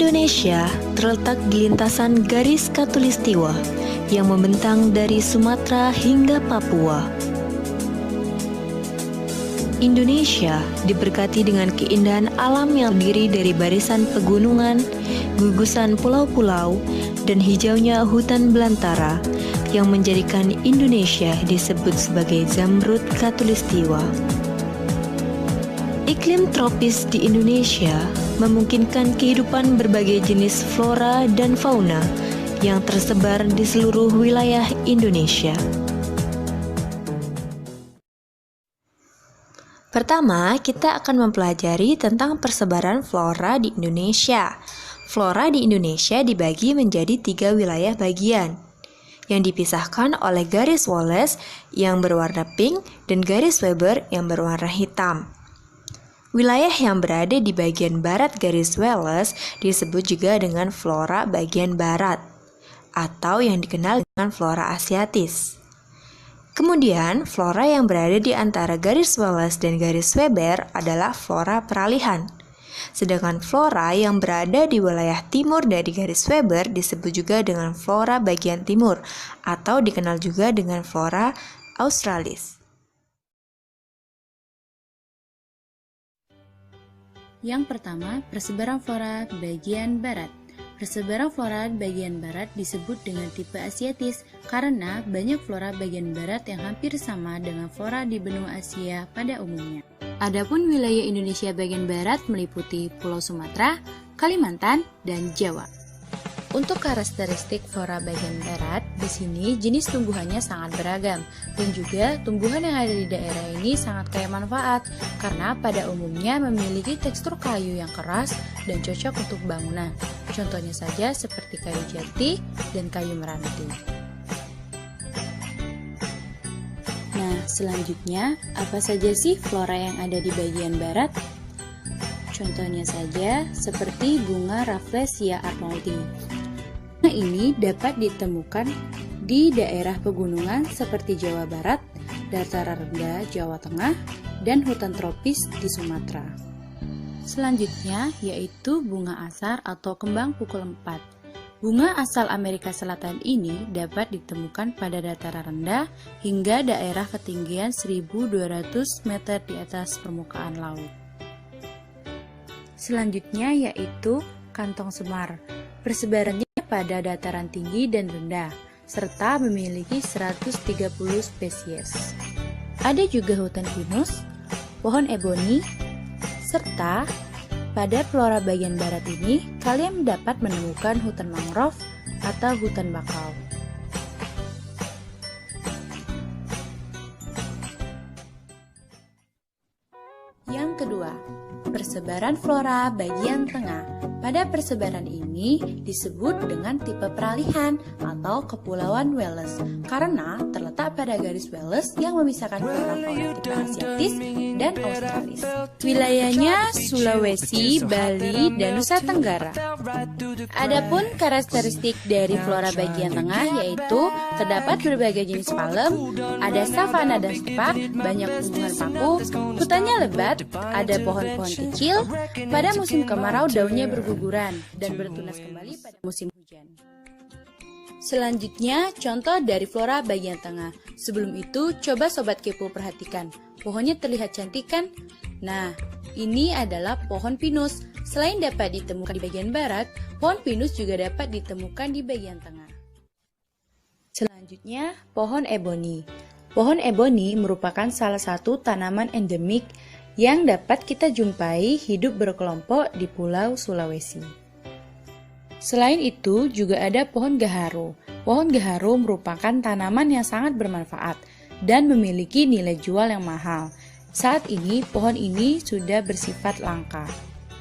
Indonesia terletak di lintasan garis khatulistiwa yang membentang dari Sumatera hingga Papua. Indonesia diberkati dengan keindahan alam yang terdiri dari barisan pegunungan, gugusan pulau-pulau, dan hijaunya hutan belantara yang menjadikan Indonesia disebut sebagai Zamrud Khatulistiwa. Iklim tropis di Indonesia memungkinkan kehidupan berbagai jenis flora dan fauna yang tersebar di seluruh wilayah Indonesia. Pertama, kita akan mempelajari tentang persebaran flora di Indonesia. Flora di Indonesia dibagi menjadi 3 wilayah bagian, yang dipisahkan oleh garis Wallace yang berwarna pink dan garis Weber yang berwarna hitam. Wilayah yang berada di bagian barat garis Wallace disebut juga dengan flora bagian barat, atau yang dikenal dengan flora asiatis. Kemudian, flora yang berada di antara garis Wallace dan garis Weber adalah flora peralihan. Sedangkan flora yang berada di wilayah timur dari garis Weber disebut juga dengan flora bagian timur, atau dikenal juga dengan flora australis. Yang pertama, persebaran flora bagian barat. Persebaran flora bagian barat disebut dengan tipe asiatis karena banyak flora bagian barat yang hampir sama dengan flora di benua Asia pada umumnya. Adapun wilayah Indonesia bagian barat meliputi Pulau Sumatera, Kalimantan, dan Jawa. Untuk karakteristik flora bagian barat, di sini jenis tumbuhannya sangat beragam dan juga tumbuhan yang ada di daerah ini sangat kaya manfaat karena pada umumnya memiliki tekstur kayu yang keras dan cocok untuk bangunan. Contohnya saja seperti kayu jati dan kayu meranti. Nah, selanjutnya apa saja sih flora yang ada di bagian barat? Contohnya saja seperti bunga Rafflesia arnoldii. Bunga ini dapat ditemukan di daerah pegunungan seperti Jawa Barat, dataran rendah Jawa Tengah, dan hutan tropis di Sumatera. Selanjutnya yaitu bunga asar atau kembang pukul 4. Bunga asal Amerika Selatan ini dapat ditemukan pada dataran rendah hingga daerah ketinggian 1.200 meter di atas permukaan laut. Selanjutnya yaitu kantong semar. Persebarannya pada dataran tinggi dan rendah, serta memiliki 130 spesies. Ada juga hutan pinus, pohon eboni, serta pada flora bagian barat ini, kalian dapat menemukan hutan mangrove atau hutan bakau. Yang kedua, persebaran flora bagian tengah. Pada persebaran ini disebut dengan tipe peralihan atau kepulauan Wallace karena terletak pada garis Wallace yang memisahkan flora-flora tipe asiatis dan australis. Wilayahnya Sulawesi, Bali, dan Nusa Tenggara. Adapun karakteristik dari flora bagian tengah yaitu terdapat berbagai jenis palem, ada savana dan stepa, banyak tumbuhan paku, hutannya lebat, ada pohon-pohon kecil. Pada musim kemarau daunnya berguguran dan bertunas kembali pada musim hujan. Selanjutnya, contoh dari flora bagian tengah. Sebelum itu, coba Sobat Kepo perhatikan. Pohonnya terlihat cantik kan? Nah, ini adalah pohon pinus. Selain dapat ditemukan di bagian barat, pohon pinus juga dapat ditemukan di bagian tengah. Selanjutnya, pohon eboni. Pohon eboni merupakan salah satu tanaman endemik yang dapat kita jumpai hidup berkelompok di Pulau Sulawesi. Selain itu, juga ada pohon gaharu. Pohon gaharu merupakan tanaman yang sangat bermanfaat dan memiliki nilai jual yang mahal. Saat ini, pohon ini sudah bersifat langka.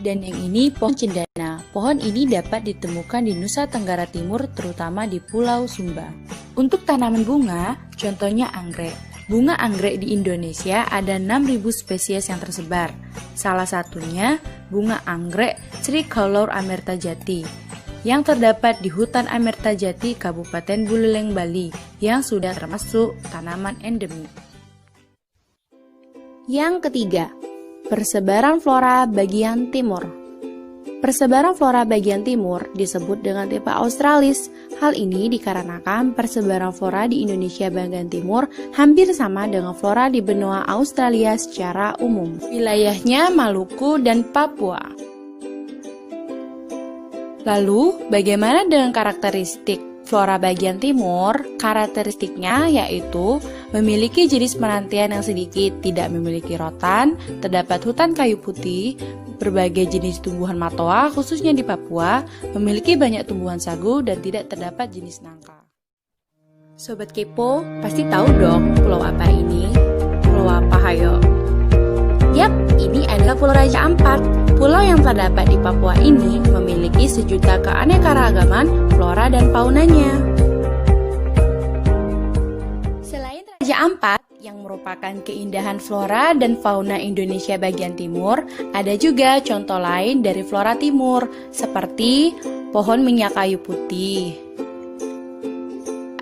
Dan yang ini pohon cendana. Pohon ini dapat ditemukan di Nusa Tenggara Timur, terutama di Pulau Sumba. Untuk tanaman bunga, contohnya anggrek. Bunga anggrek di Indonesia ada 6.000 spesies yang tersebar. Salah satunya bunga anggrek Tricolor Amertajati yang terdapat di hutan Amertajati Kabupaten Buleleng, Bali yang sudah termasuk tanaman endemik. Yang ketiga, persebaran flora bagian timur. Persebaran flora bagian timur disebut dengan tipe australis. Hal ini dikarenakan persebaran flora di Indonesia bagian timur hampir sama dengan flora di benua Australia secara umum. Wilayahnya Maluku dan Papua. Lalu, bagaimana dengan karakteristik flora bagian timur? Karakteristiknya yaitu memiliki jenis penantian yang sedikit, tidak memiliki rotan, terdapat hutan kayu putih, berbagai jenis tumbuhan matoa, khususnya di Papua, memiliki banyak tumbuhan sagu dan tidak terdapat jenis nangka. Sobat Kepo, pasti tahu dong pulau apa ini? Pulau apa, hayo? Yap, ini adalah Pulau Raja Ampat. Pulau yang terdapat di Papua ini memiliki sejuta keanekaragaman flora dan faunanya. Selain Raja Ampat, yang merupakan keindahan flora dan fauna Indonesia bagian timur, ada juga contoh lain dari flora timur, seperti pohon minyak kayu putih.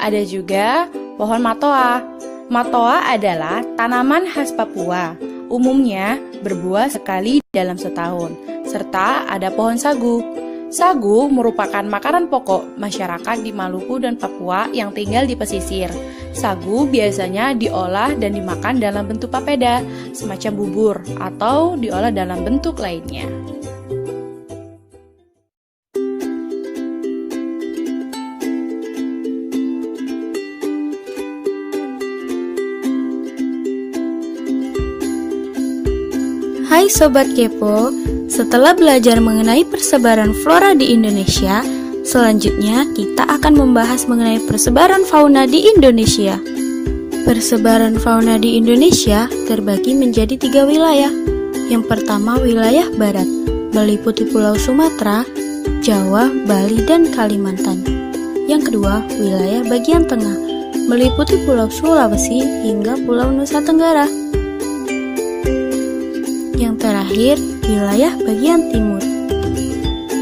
Ada juga pohon matoa. Matoa adalah tanaman khas Papua, umumnya berbuah sekali dalam setahun, serta ada pohon sagu. Sagu merupakan makanan pokok masyarakat di Maluku dan Papua yang tinggal di pesisir. Sagu biasanya diolah dan dimakan dalam bentuk papeda, semacam bubur, atau diolah dalam bentuk lainnya. Hai Sobat Kepo, setelah belajar mengenai persebaran flora di Indonesia, selanjutnya kita akan membahas mengenai persebaran fauna di Indonesia. Persebaran fauna di Indonesia terbagi menjadi 3 wilayah. Yang pertama wilayah barat, meliputi Pulau Sumatera, Jawa, Bali, dan Kalimantan. Yang kedua wilayah bagian tengah, meliputi Pulau Sulawesi hingga Pulau Nusa Tenggara. Yang terakhir, wilayah bagian timur.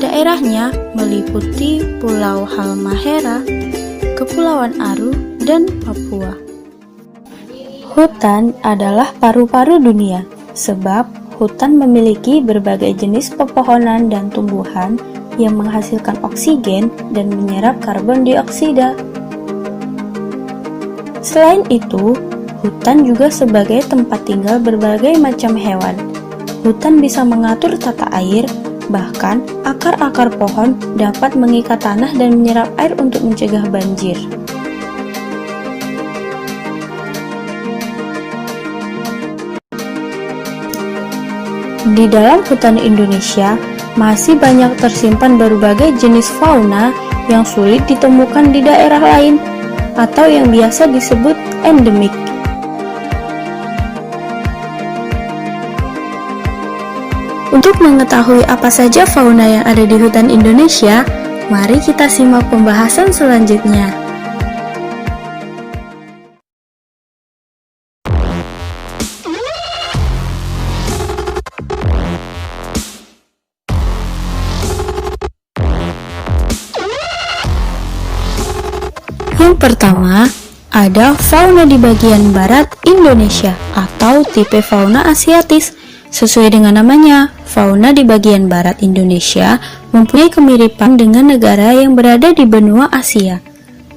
Daerahnya meliputi Pulau Halmahera, Kepulauan Aru, dan Papua. Hutan adalah paru-paru dunia, sebab hutan memiliki berbagai jenis pepohonan dan tumbuhan yang menghasilkan oksigen dan menyerap karbon dioksida. Selain itu, hutan juga sebagai tempat tinggal berbagai macam hewan. Hutan bisa mengatur tata air, bahkan akar-akar pohon dapat mengikat tanah dan menyerap air untuk mencegah banjir. Di dalam hutan Indonesia, masih banyak tersimpan berbagai jenis fauna yang sulit ditemukan di daerah lain, atau yang biasa disebut endemik. Untuk mengetahui apa saja fauna yang ada di hutan Indonesia, mari kita simak pembahasan selanjutnya. Yang pertama, ada fauna di bagian barat Indonesia atau tipe fauna asiatis. Sesuai dengan namanya, fauna di bagian barat Indonesia mempunyai kemiripan dengan negara yang berada di benua Asia.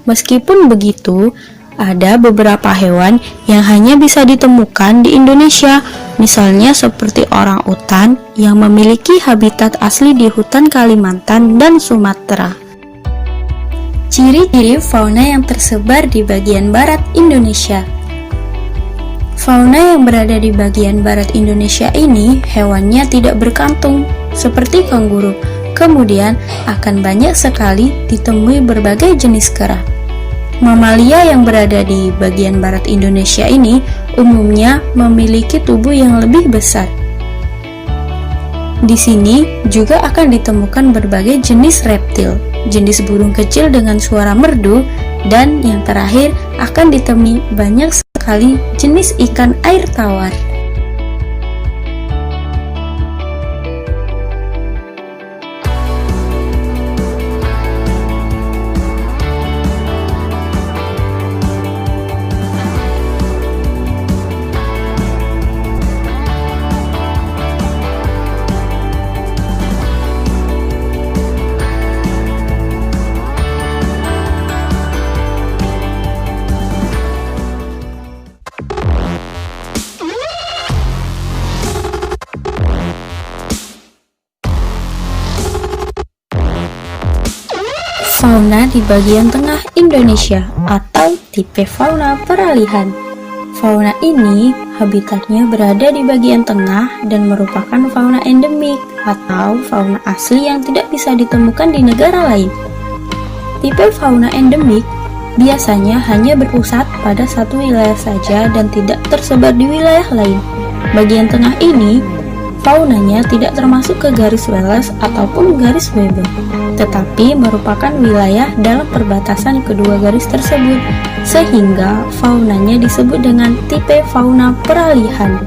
Meskipun begitu, ada beberapa hewan yang hanya bisa ditemukan di Indonesia, misalnya seperti orang utan yang memiliki habitat asli di hutan Kalimantan dan Sumatera. Ciri-ciri fauna yang tersebar di bagian barat Indonesia. Fauna yang berada di bagian barat Indonesia ini hewannya tidak berkantung, seperti kanguru. Kemudian akan banyak sekali ditemui berbagai jenis kera. Mamalia yang berada di bagian barat Indonesia ini umumnya memiliki tubuh yang lebih besar. Di sini juga akan ditemukan berbagai jenis reptil, jenis burung kecil dengan suara merdu, dan yang terakhir akan ditemui banyak sekali jenis ikan air tawar. Fauna di bagian tengah Indonesia atau tipe fauna peralihan. Fauna ini habitatnya berada di bagian tengah dan merupakan fauna endemik atau fauna asli yang tidak bisa ditemukan di negara lain. Tipe fauna endemik biasanya hanya berpusat pada satu wilayah saja dan tidak tersebar di wilayah lain. Bagian tengah ini faunanya tidak termasuk ke garis Wallace ataupun garis Weber, tetapi merupakan wilayah dalam perbatasan kedua garis tersebut, sehingga faunanya disebut dengan tipe fauna peralihan.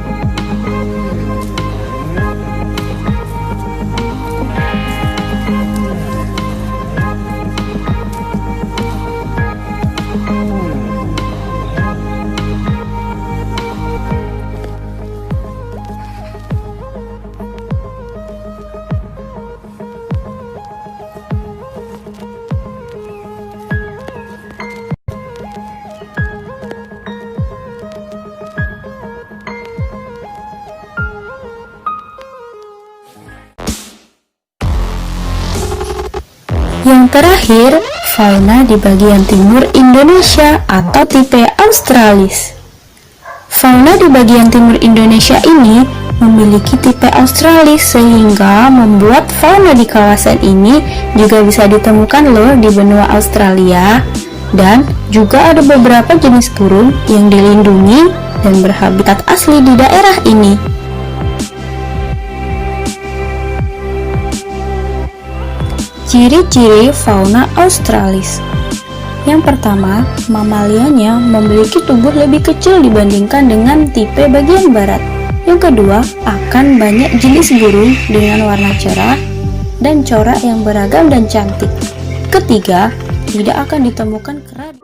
Yang terakhir, fauna di bagian timur Indonesia atau tipe Australis. Fauna di bagian timur Indonesia ini memiliki tipe Australis sehingga membuat fauna di kawasan ini juga bisa ditemukan loh di benua Australia, dan juga ada beberapa jenis burung yang dilindungi dan berhabitat asli di daerah ini. Ciri-ciri fauna Australis. Yang pertama, mamalianya memiliki tubuh lebih kecil dibandingkan dengan tipe bagian barat. Yang kedua, akan banyak jenis burung dengan warna cerah dan corak yang beragam dan cantik. Ketiga, tidak akan ditemukan kera.